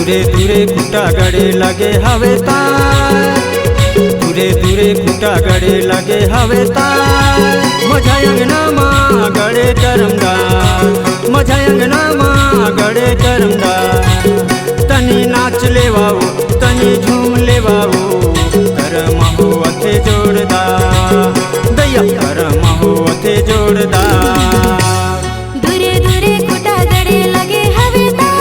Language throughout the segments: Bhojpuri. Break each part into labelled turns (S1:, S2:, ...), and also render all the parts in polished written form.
S1: दूरे दूरे खूटा गड़े लगे हवे तार, दूरे दूरे खूटा गड़े लगे हवे तार। मझा अंगना माँ गड़े करमदार, मझा अंगना माँ गड़े करमदार। तनी नाच लेवाओ तनी झूम लेवाओ, करम हो अथे जोरदार, दैया करम हो अथे जोरदार।
S2: दूरे दूरे खूटा गड़े लगे हवे तार,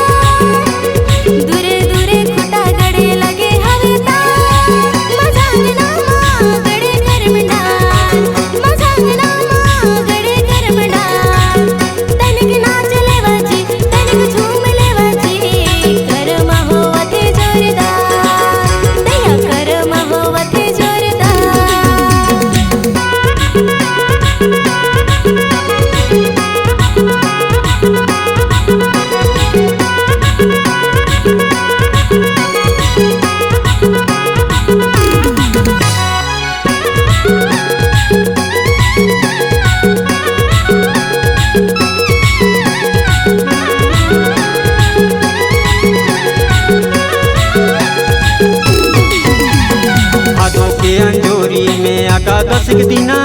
S2: दूरे दूरे खूटा गड़े लगे हवे तार। मझा अंगना माँ गड़े करमदार, मझा अंगना माँ गड़े करमदार। तनिक नाच लेवाची तनिक झूम लेवाची, करम हो अथे जोरदार, दैया करम हो अथे जोरदार।
S1: अंजोरी में एकादश के दिना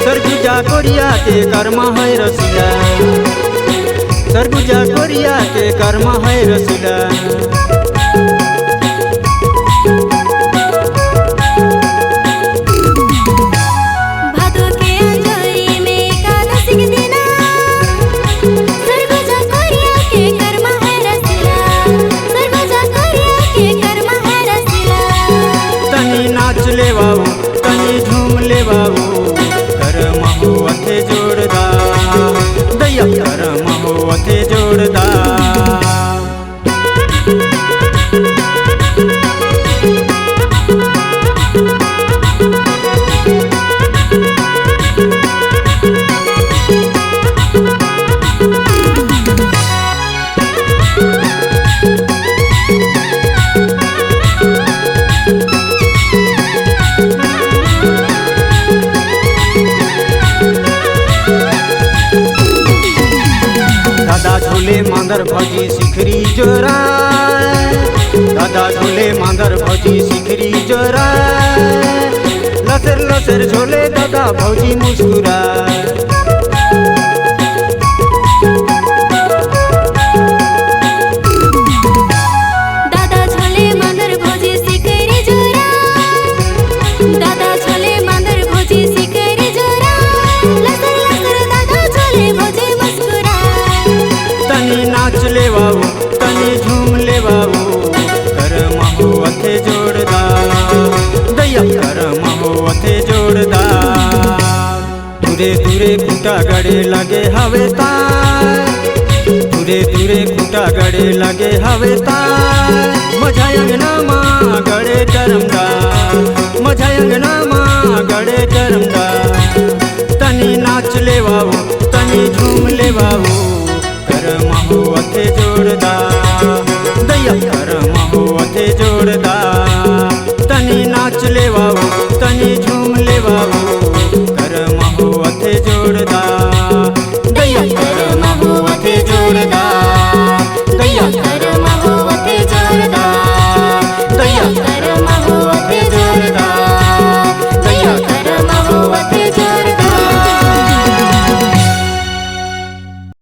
S1: सरगुजा कोरिया के कर्म है रसीला, सरगुजा कोरिया के कर्म है रसीला।
S2: भादो के अंजोरी में एकादश के दिना सरगुजा कोरिया के कर्म है रसीला, सरगुजा कोरिया के कर्म है रसीला।
S1: तनी नाच लेवाओ तनी झूम लेवाओ, करम हो अथे जोरदार, दैया करम हो अथे जोरदार। दादा झोले मांदर भौजी सिखरी जोरा, दादा झोले मांदर भौजी सिखरी जोरा। लसर लसर झोले दादा भौजी मुस्कुरा,
S2: दादा झोले मांदर भौजी सिखरी जोरा, दादा झोले मांदर भौजी सिखरी जोरा। लसर लसर दादा झोले भौजी मुस्कुरा।
S1: तनी नाच लेवाओ तनी झूम लेवाओ, करम हो अथे जोरदार, दैया करम हो अथे जोरदार। दूरे दूरे खूटा गड़े लगे हवे तार, दूरे दूरे खूटा गड़े लगे हवे तार। मझा अंगना माँ गड़े करमदार, मझा अंगना माँ गड़े करमदार। तनी नाच लेवाओ तनी झूम लेवाओ,